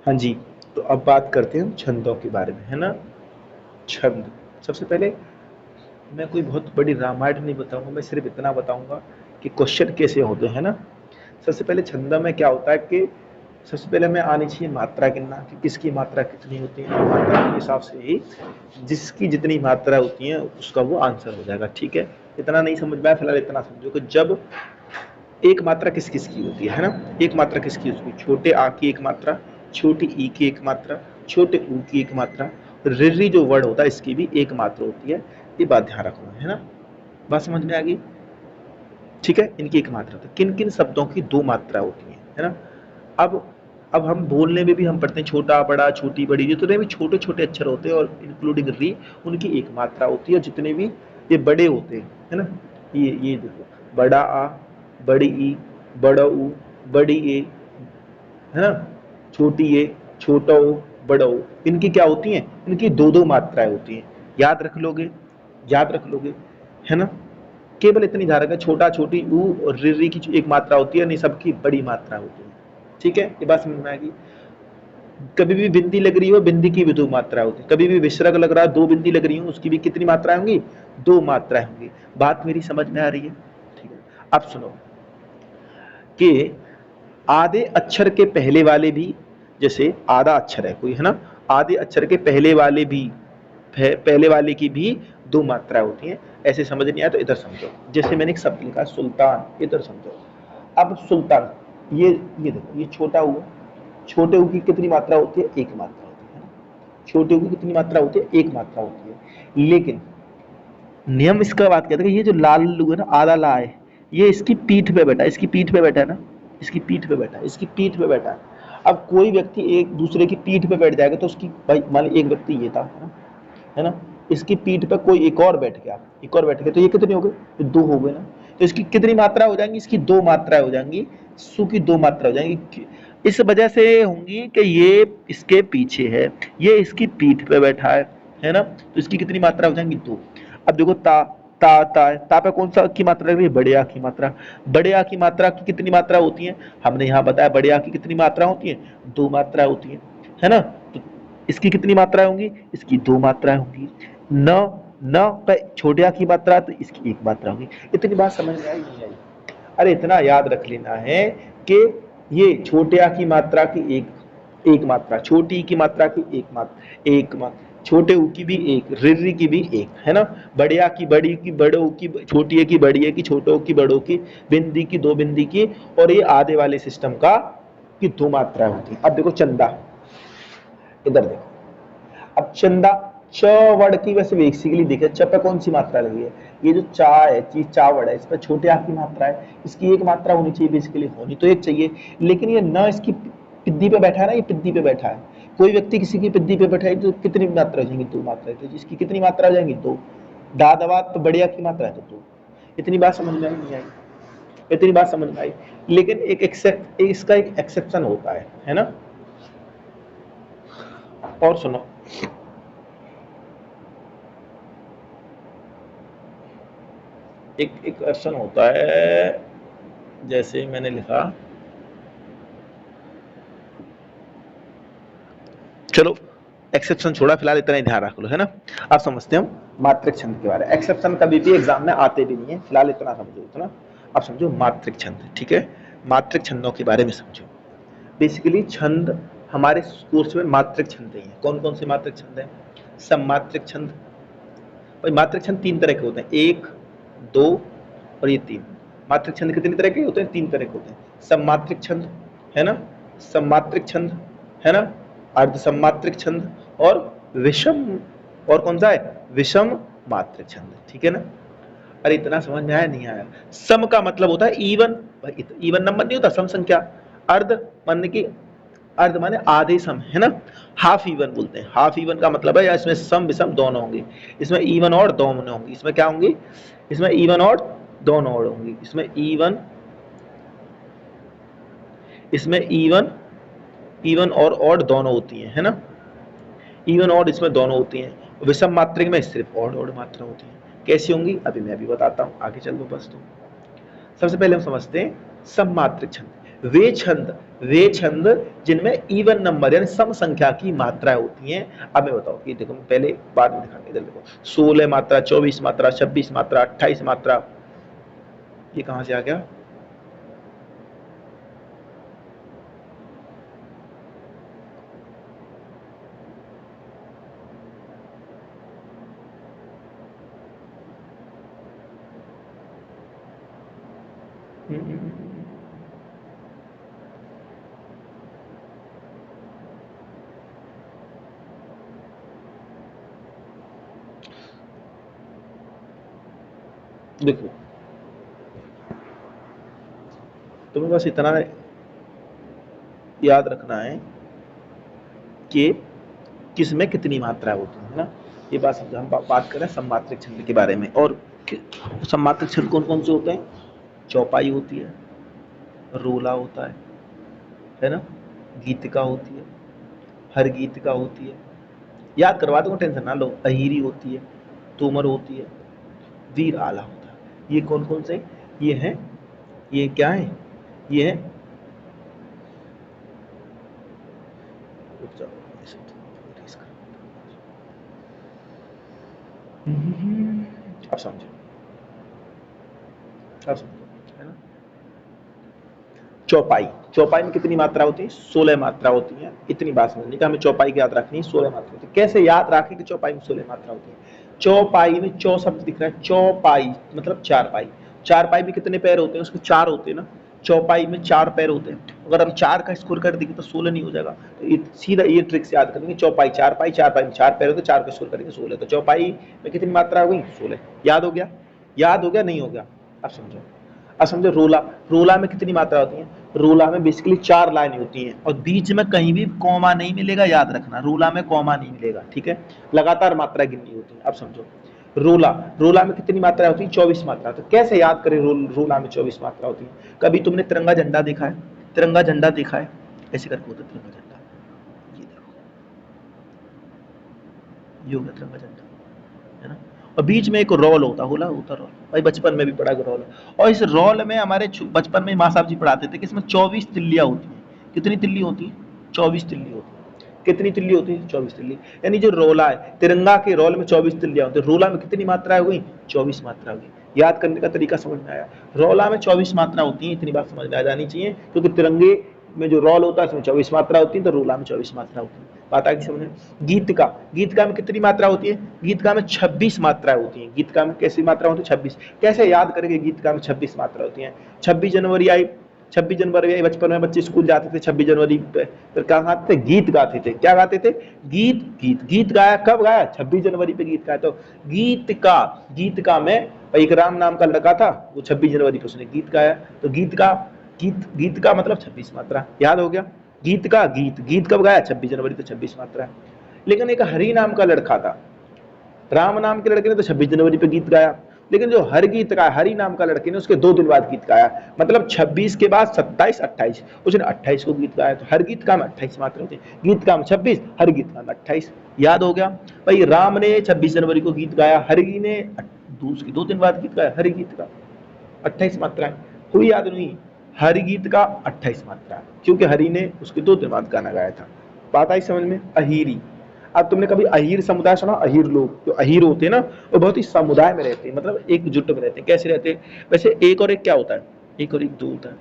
हाँ जी, तो अब बात करते हैं हम छंदों के बारे में, है ना। छंद, सबसे पहले मैं कोई बहुत बड़ी रामायण नहीं बताऊंगा, मैं सिर्फ इतना बताऊंगा कि क्वेश्चन कैसे होते हैं ना। सबसे पहले छंद में क्या होता है कि सबसे पहले हमें आनी चाहिए मात्रा गिनना कि किसकी मात्रा कितनी होती है। मात्रा के हिसाब से ही जिसकी जितनी मात्रा होती है उसका वो आंसर हो जाएगा, ठीक है। इतना नहीं समझ में आया फिलहाल इतना समझो कि जब एक मात्रा किस किस की होती है ना। एक मात्रा किसकी होती है, छोटे आ की एक मात्रा, छोटी ई की एक मात्रा, छोटे ऊ की एक मात्रा, रिरी जो वर्ड होता है इसकी भी एक मात्रा होती है। ये बात ध्यान रखना है ना। बात समझ में आ गई, ठीक है। इनकी एक मात्रा होती है, किन किन शब्दों की दो मात्रा होती है ना। अब हम बोलने में भी हम पढ़ते हैं छोटा बड़ा छोटी बड़ी, जितने भी छोटे छोटे अक्षर होते हैं और इंक्लूडिंग री, उनकी एक मात्रा होती है। जितने भी ये बड़े होते हैं, है ना, ये देखो, बड़ा आ, बड़ी ई, बड़ा ऊ, बड़ी ए, है ना, छोटी ए, छोटा ओ, बड़ा ओ, इनकी क्या होती हैं, इनकी दो दो मात्राएं होती हैं। याद रख लोगे, याद रख लोगे, है ना। केवल इतनी ध्यान रखना, छोटा छोटी ऊ और री की जो एक मात्रा होती है, नहीं सबकी बड़ी मात्रा होती है, ठीक है। ये बात समझ में आएगी। कभी भी बिंदी लग रही हो, बिंदी की भी दो मात्रा होती है। कभी भी विसर्ग लग रहा है, दो बिंदी लग रही हो, उसकी भी कितनी मात्राएं होंगी, दो मात्राएं होंगी। बात मेरी समझ में आ रही है, ठीक है। अब सुनो कि आधे अक्षर के पहले वाले भी, जैसे आधा अक्षर है कोई, है ना, आधे अक्षर के पहले वाले भी, पहले वाले की भी दो मात्राएं होती हैं। ऐसे समझ नहीं आया तो इधर समझो, जैसे मैंने एक शब्द लिखा सुल्तान, इधर समझो। अब सुल्तान, ये देखो, ये छोटा हुआ, छोटे ऊ की कितनी मात्रा होती है, एक मात्रा होती है ना। छोटे ऊ की कितनी मात्रा होती है, एक मात्रा होती है। लेकिन नियम इसका बात कहते हैं कि ये जो लाल लू है ना, आधा ला है, ये इसकी पीठ पे बैठा है, इसकी पीठ पे बैठा है ना, इसकी पीठ पे बैठा है, इसकी पीठ पे बैठा है। अब कोई व्यक्ति एक दूसरे की पीठ पे बैठ जाएगा तो उसकी, भाई मान ली एक व्यक्ति ये था, है ना, इसकी पीठ पे कोई एक और बैठ गया, एक और बैठ गया, तो ये कितने हो गए, तो दो हो गए ना। तो इसकी कितनी मात्रा हो जाएंगी, इसकी दो मात्राएं हो जाएंगी, सु की दो मात्रा हो जाएंगी। इस वजह से होंगी कि ये इसके पीछे है, ये इसकी पीठ पे बैठा है ना, तो इसकी कितनी मात्रा हो जाएंगी, दो। अब देखो ता, ता पे कौन सा की मात्रा लग रही है, बड़े आ की मात्रा। बड़े आ की मात्रा की कितनी मात्रा होती है, हमने यहाँ बताया बड़े आ की कितनी मात्रा होती है, दो मात्रा होती है ना। तो इसकी कितनी मात्राएं होंगी, इसकी दो मात्राएं होंगी। न, न पे छोटे आ की मात्रा, तो इसकी एक मात्रा होगी। इतनी बात समझ में आई नहीं आई, अरे इतना याद रख लेना है कि ये छोटे आ की मात्रा की एक मात्रा, छोटी ई की मात्रा की एक मात्रा, छोटे ऊ की भी एक, रिरी की भी एक, है ना। बड़े आ की बड़ी की, बड़ो की छोटी ए की, बड़ी ए की, छोटो की, बड़ो की, बिंदी की, दो बिंदी की, और ये आधे वाले सिस्टम का की दो मात्रा होती। अब देखो चंदा, इधर देखो, अब चंदा, च वर्ड की वैसे बेसिकली देखे, च पे कौन सी मात्रा लगी है, ये जो चा है, ची चा वर्ड है, इस पर छोटे आ की मात्रा है, इसकी एक मात्रा होनी चाहिए, बेसिकली होनी तो एक चाहिए। लेकिन ये न इसकी पिद्दी पे बैठा है ना, ये पिद्दी पे बैठा है। कोई व्यक्ति किसी की पिद्दी पे बैठा है तो कितनी मात्रा हो जाएंगी, दो मात्रा, तो जिसकी कितनी मात्रा हो जाएंगी, दो। दादावाद तो बढ़िया की मात्रा है, तो दो। इतनी बात समझ में आई नहीं आई, इतनी बात समझ में आई। लेकिन एक एक्सेप्ट, इसका एक एक्सेप्शन होता है ना। और सुनो, एक एक क्वेश्चन होता है, जैसे मैंने लिखा, चलो एक्सेप्शन छोड़ा, फिलहाल इतना ही ध्यान रख लो, है ना। अब समझते हैं हम मात्रिक छंद के बारे में। एक्सेप्शन कभी भी एग्जाम में आते भी नहीं है, फिलहाल इतना समझो, इतना। अब समझो मात्रिक छंद, ठीक है। मात्रिक छंदों के बारे में समझो। बेसिकली छंद हमारे कोर्स में मात्रिक छंद ही है। कौन कौन से मात्रिक छंद है, सम्मात्रिक छंद। भाई मात्रिक छंद तीन तरह के होते हैं, एक, दो और ये तीन। मात्रिक छंद कितनी तरह के होते हैं, तीन तरह के होते हैं। सम्मात्रिक छंद, है ना, सम्मात्रिक छंद, है ना, अर्ध सम्मात्रिक छंद, और विषम, और कौन सा है, विषम मात्रिक छंद, ठीक है ना। अरे इतना समझ में आया नहीं आया। सम का मतलब होता है इवन, भाई इवन नंबर नहीं होता, सम संख्या। अर्ध माने की, अर्ध माने आधे सम, है ना। हाफ इवन बोलते हैं, हाफ इवन का मतलब है इसमें सम विषम दोनों होंगे, इसमें इवन और दोनों होंगे। इसमें क्या होंगे, इसमें इवन और दोनों और होंगे, इसमें इवन, इसमें इवन, इवन और ऑड दोनों होती है ना। इवन ऑड इसमें दोनों होती हैं। विषम मात्रिक में सिर्फ ऑड ऑड मात्रा होती है। कैसी होंगी अभी मैं भी बताता हूं, आगे चल दो बस। तो सबसे पहले हम समझते हैं सम्मात्रिक छंद। वे छंद जिनमें इवन नंबर यानी सम संख्या की मात्राएं होती हैं। अब मैं बताओ, ये देखो पहले बाद में दिखाऊंगा, इधर देखो 16 मात्रा, 24 मात्रा, 26 मात्रा, 28 मात्रा, ये कहां से आ गया? देखो तुम्हें बस इतना याद रखना है कि किसमें कितनी मात्रा होती है ना। ये बात समझो, हम बात कर रहे हैं सम्मात्रक छंद के बारे में। और सम्मात्रक छंद कौन कौन से होते हैं? चौपाई होती है, रोला होता है ना, गीतिका होती है, हर गीतिका होती है, याद करवा दूंगा, टेंशन ना लो, अहीरी होती है, तोमर होती है, वीर आला होता है। ये कौन कौन से? ये हैं, ये क्या है? ये है, अब समझो, अब समझो, है ना। चौपाई, चौपाई में कितनी मात्रा होती है? 16 मात्रा होती है। इतनी बात समझनी कि हमें चौपाई की याद रखनी है, 16 मात्रा होती है। कैसे याद रखें कि चौपाई में 16 मात्रा होती है? चौपाई में चौ शब्द दिख रहा है, चौपाई मतलब चारपाई। चारपाई में कितने पैर होते हैं? उसके 4 होते हैं ना। चौपाई में 4 पैर होते हैं। अगर हम 4 का स्कोर कर देंगे तो 16 नहीं हो जाएगा। तो सीधा ये ट्रिक से याद करेंगे, चौपाई चारपाई, चारपाई में 4 पैर होते हैं, 4 का स्कोर करेंगे 16। तो चौपाई में कितनी मात्रा हो गई? 16। याद हो गया? याद हो गया? नहीं हो गया? अब समझो, अब समझो रोला, रोला में कितनी मात्रा होती है? रोला में बेसिकली 4 लाइन होती हैं और बीच में कहीं भी कॉमा नहीं मिलेगा, याद रखना, रोला में कॉमा नहीं मिलेगा, ठीक है। लगातार मात्रा गिननी होती है। अब समझो, रोला, रोला में कितनी मात्रा होती है? 24 मात्रा। तो कैसे याद करें रोला में 24 मात्रा होती है? कभी तुमने तिरंगा झंडा देखा है? तिरंगा झंडा देखा है? ऐसे करके होता है तिरंगा झंडा, ये देखो, ये होगा तिरंगा झंडा, है ना। और बीच में एक रोल होता, होला होता रोल, भाई बचपन में भी पढ़ा रोल। और इस रोल में हमारे बचपन में माँ साहब जी पढ़ाते थे कि इसमें 24 तिल्लियां होती हैं। कितनी तिल्ली होती है? 24 तिल्ली होती है। कितनी तिल्ली होती है? 24 तिल्ली। यानी जो रोला है, तिरंगा के रोल में 24 तिल्लियां होती है। रोला में कितनी मात्रा हो गई? 24 मात्रा हो गई। याद करने का तरीका समझ में आया? रोला में 24 मात्रा होती है, इतनी बात समझ में आ जानी चाहिए, क्योंकि तिरंगे में जो रोल होता है उसमें 24 मात्रा होती है, तो रोला में 24 मात्रा होती है। बात आगे समझ। गीतका, गीतका में कितनी मात्रा होती है? गीतका में 26 मात्रा होती है। गीतका में कैसी मात्रा होती है? 26। कैसे याद करेंगे? गीतका में 26 मात्रा होती है। 26 जनवरी आई, 26 जनवरी आई, बचपन में बच्चे स्कूल जाते थे 26 जनवरी पे, फिर क्या गाते थे? गीत गाते थे। क्या गाते थे? गीत। गीत, गीत गाया कब गाया? 26 जनवरी पे गीत गाया। तो गीत का, गीत का में एक राम नाम का लड़का था, वो 26 जनवरी पे उसने गीत गाया। तो गीत का, गीत, गीत का मतलब 26 मात्रा। याद हो गया? गीत का गीत, गीत कब गाया? 26 जनवरी, तो 26 मात्रा है। लेकिन एक हरि नाम का लड़का था, राम नाम के लड़के ने तो 26 जनवरी पे गीत गाया, लेकिन जो हर गीत गाया, हरि नाम का लड़के ने, उसके 2 दिन बाद गीत गाया। मतलब 26 के बाद 27, 28, उसने 28 को गीत गाया। तो हर गीत का में 28 मात्रा होती है। गीत का में 26, हर गीत का में 28। याद हो गया भाई? राम ने 26 जनवरी को गीत गाया, हरि ने 2 दिन बाद गीत गाया। हरि गीत का 28 मात्राएं हुई, याद नहीं? हरि गीत का 28 मात्रा, क्योंकि हरि ने उसके 2 दिन बाद गाना गाया था। बात आई समझ में? अहीरी। अब तुमने कभी अहीर समुदाय सुना? अहीर लोग, जो अहीर होते हैं ना, वो बहुत ही समुदाय में रहते हैं, मतलब एकजुट में रहते हैं। कैसे रहते हैं? वैसे एक और एक क्या होता है? एक और एक 2 होता है,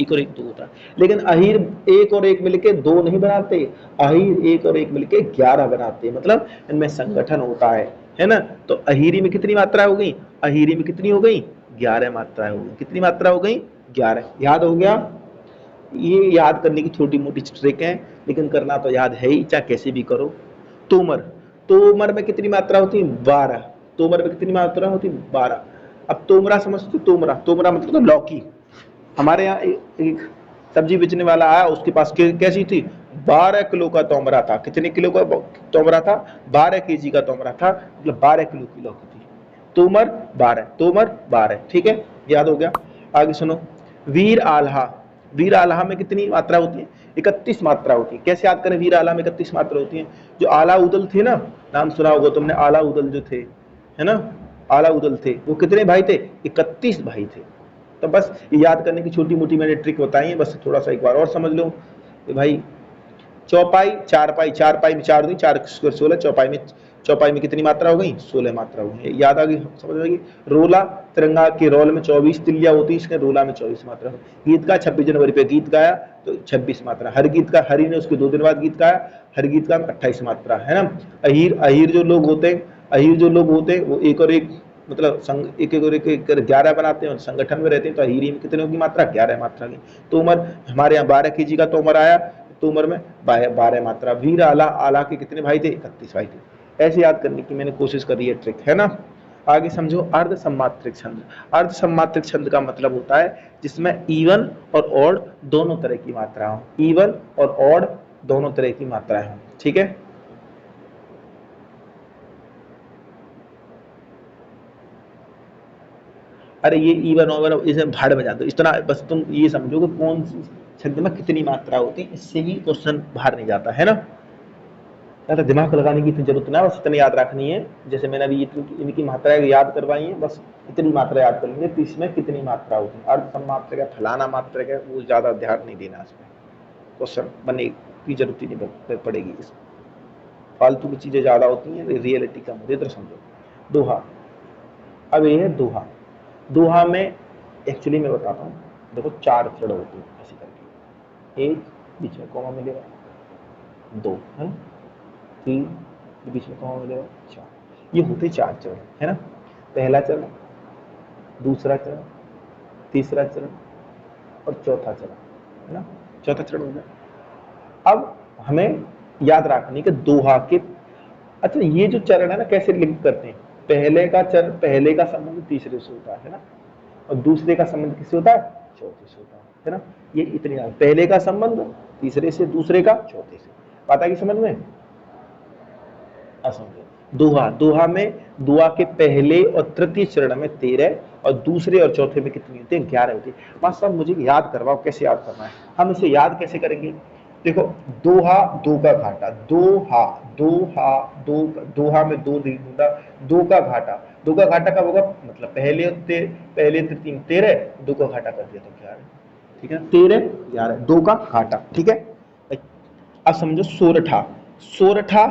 एक और एक 2 होता है। लेकिन अहीर एक और एक मिलके 2 नहीं बनाते, अहीर एक और एक मिलके 11 बनाते हैं, मतलब इनमें संगठन होता है ना। तो अहीरी में कितनी मात्रा हो गई? अहीरी में कितनी हो गई? 11 मात्राएं हो गई। कितनी मात्रा हो गई? 11। याद हो गया? ये याद करने की छोटी मोटी ट्रिक है, लेकिन करना तो याद है ही, चाहे कैसे भी करो। तोमर, तोमर में कितनी मात्रा होती है? 12। तोमर में कितनी मात्रा होती है? 12। अब तोमरा समझते? तोमरा, तोमरा मतलब तो लौकी। हमारे यहाँ एक सब्जी बेचने वाला आया, उसके पास कैसी थी? 12 किलो का तोमरा था। कितने किलो का तोमरा था? 12 केजी का तोमरा था, मतलब 12 किलो की लौकी थी। तोमर 12, तोमर 12, ठीक है, याद हो गया। आगे सुनो, वीर आल्हा, वीर आल्हा में कितनी मात्रा होती है? 31 मात्रा होती है। कैसे याद करें? वीर आल्हा में 31 मात्रा होती है। जो आला उदल थे ना, नाम सुना होगा तुमने, आला उदल जो थे, है ना, आला उदल थे, वो कितने भाई थे? 31 भाई थे। तो बस ये याद करने की छोटी मोटी मैंने ट्रिक बताई है, बस थोड़ा सा एक बार और समझ लो कि भाई चौपाई चारपाई, चारपाई में 4 दूनी 4 स्क्वायर 16, चौपाई में कितनी मात्रा हो गई 16 मात्रा हो गई, याद आ गई, समझ आएगी। रोला, तिरंगा के रोल में 24 तिल्लियां होती है, इसके रोला में 24 मात्रा। गीत का 26 जनवरी पे गीत गाया तो 26 मात्रा। हर गीत का, हरि ने उसके 2 दिन बाद गीत गाया, हर गीत का 28 मात्रा है ना। अहीर जो लोग होते हैं, वो एक और एक मतलब संग एक और एक 11 बनाते हैं और संगठन में रहते हैं, तो अहीरी में कितने की मात्रा 11 मात्रा की। तो उमर हमारे यहाँ 12 केजी का तो उमर आया, तो उम्र में 12 मात्रा। वीर आला, आला के कितने भाई थे 31 भाई थे। ऐसे याद करने की मैंने कोशिश करी है, ट्रिक है ना। आगे समझो अर्ध सम्मात्रिक छंद। अर्ध सम्मात्रिक छंद का मतलब होता है जिसमें इवन और ऑड दोनों तरह की मात्रा हो, इवन और ऑड दोनों तरह की मात्राएं हो, ठीक है। अरे ये इवन ओवर इसे भाड़ में जाते, इतना बस तुम ये समझो कि कौन सी छंद में कितनी मात्रा होती है, इससे ही क्वेश्चन बाहर नहीं जाता है ना। ज़्यादा दिमाग लगाने की इतनी जरूरत ना, बस इतनी याद रखनी है। जैसे मैंने अभी इनकी मात्राएं याद करवाई है, बस इतनी मात्रा याद कर लेंगे तो इसमें कितनी मात्रा होती है। अर्ध सम्मात्रक है, फलाना मात्रक है, वो ज़्यादा ध्यान नहीं देना, इसमें क्वेश्चन बनने की जरूरत ही नहीं पड़ेगी। इसमें फालतू की चीज़ें ज़्यादा होती हैं, रियलिटी कम होती है। इधर समझो दोहा। अब ये है दोहा। दोहा में एक्चुअली मैं बताता हूँ, देखो 4 चरण होते हैं ऐसे करके, एक बीच में कॉमा मिलेगा, 2 है ना, 3 बीच में कॉमा मिलेगा, 4, ये होते 4 चरण है ना। पहला चरण, दूसरा चरण, तीसरा चरण और चौथा चरण है ना। चौथा चरण हो गया। अब हमें याद रखनी कि दोहा के, अच्छा ये जो चरण है ना कैसे लिंक करते हैं, पहले का चरण, पहले का संबंध तीसरे से होता है ना, और दूसरे का संबंध किससे होता है चौथे से होता है ना। ये इतनी पहले का संबंध तीसरे से, दूसरे का चौथे से, बात आएगी समझ में। असमझे दोहा, दोहा में दुआ के पहले और तृतीय चरण में 13 और दूसरे और चौथे में कितनी होती है 11 होती है। मास्टर साहब मुझे याद करवाओ, कैसे याद करना है, हम इसे याद कैसे करेंगे। देखो दोहा, दो का घाटा, दोहा, दोहा, दो, दोहा में 2 दूंगा, 2 का घाटा, 2 का घाटा कब होगा, मतलब पहले तृतीय 13, 2 का घाटा कर दिया तो 11, ठीक है, 13 11, 2 का घाटा, ठीक है। अब समझो सोरठा, सोरठा,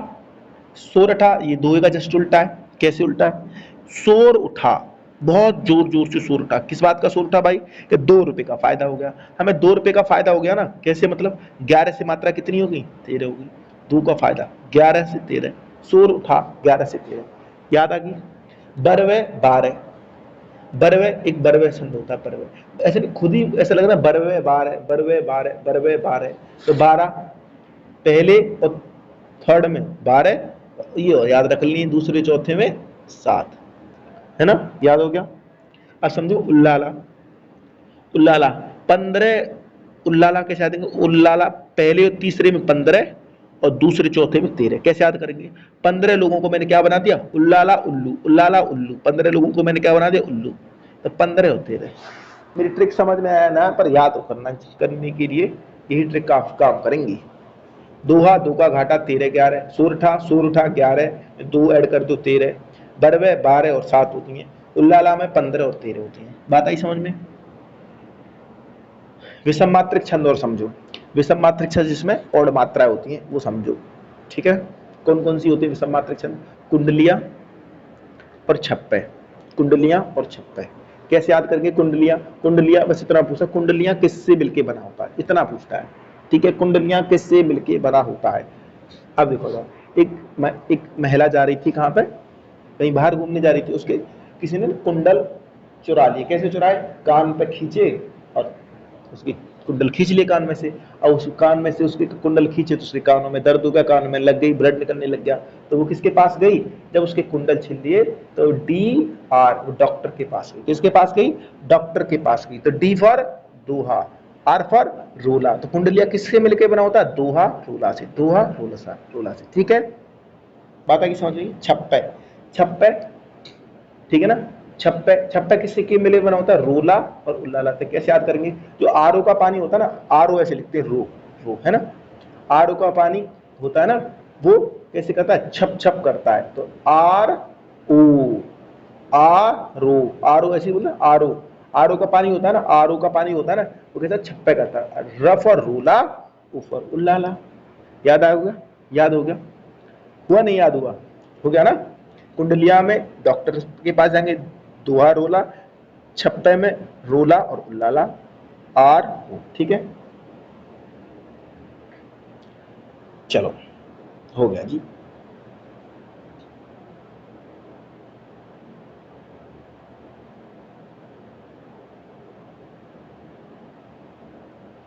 सोरठा ये दोहे का जस्ट उल्टा है। कैसे उल्टा है, शोर उठा, बहुत जोर जोर से शोर उठा, किस बात का शोर उठा भाई, कि 2 रुपए का फायदा हो गया, हमें 2 रुपए का फायदा हो गया ना। कैसे मतलब 11 से मात्रा कितनी होगी 13 होगी, 2 का फायदा 11 से 13, शोर उठा 11 से 13, याद आ गई। बरवे 12, बरवे एक बरवे छंद होता है, बरवे ऐसे खुद ही ऐसा लग रहा है, बरवे 12, बरवे 12, बरवे 12, तो 12 पहले और थर्ड में 12, ये याद रख ली, दूसरे चौथे में 7 है ना, याद हो गया। अब समझो उल्लाला, उल्लाला 15, उल्लाला कैसे याद करेंगे, उल्लाला पहले और तीसरे में 15 और दूसरे चौथे में 13, कैसे याद करेंगे। 15 लोगों को मैंने क्या बना दिया उल्लाला उल्लू, उल्लाला उल्लू, 15 लोगों को मैंने क्या बना दिया उल्लू, तो 15 और 13। मेरी ट्रिक समझ में आया ना, पर याद तो करने के लिए यही ट्रिक काम करेंगी। दोहा, 2 का घाटा 13 11, सोरठा, सोरठा 11, 2 ऐड कर दो 13, बरवे 12 और 7 होती हैं, उल्लाला में 15 और 13 होती हैं, बात आई समझ में। विषम मात्रिक छंद और समझो, विषम मात्रिक छंद जिसमें और मात्राएं होती हैं वो समझो, ठीक है। कौन कौन सी होती है विषम मात्रिक छंद, कुंडलियां और छप्पे, कुंडलियां और छप्पे। कैसे याद करके कुंडलियां, कुंडलियां बस इतना पूछा, कुंडलियां किससे मिलके बना होता है, इतना पूछता है, ठीक है। कुंडलियां किससे मिलके बना होता है। अब देखो एक महिला जा रही थी, कहां पे, कहीं बाहर घूमने जा रही थी, उसके किसी ने कुंडल चुरा लिए। कैसे चुराए, कान पे खींचे और उसकी कुंडल खींच लिए कान में से, और उस कान में से उसके कुंडल खींचे तो उसके कानों में दर्द हो गया, कान में लग गई, ब्लड निकलने लग गया। तो वो किसके पास गई, जब उसके कुंडल छीन लिए तो DR डॉक्टर के पास गई। किसके पास गई, डॉक्टर के पास गई। तो D for Doha, R for रोला। तो कुंडलिया किससे मिलकर बना होता है, दोहा रोला से, दोहा रोला से, ठीक है। बात आगे समझ लीजिए। छप्पे, छप्पे ठीक है ना, छप्पे, छप्पे किससे के मिले बना होता है, रोला और उल्लाला से। कैसे याद करेंगे, जो RO का पानी होता है ना, RO ऐसे लिखते हैं रो है ना, RO का पानी होता है ना, वो कैसे करता है, छप छप करता है। तो RO, RO ऐसे बोलना, RO आरओ का पानी होता है ना, आरओ का पानी होता है ना, वो कैसा छप्पे करता है, रफ और रूला, ऊपर उल्लाला। याद आ गया? याद हो गया? हुआ नहीं याद हुआ? हो गया ना? कुंडलिया में डॉक्टर के पास जाएंगे, दुआ रोला, छप्पे में रोला और उल्लाला, आर ओ, ठीक है। चलो हो गया जी।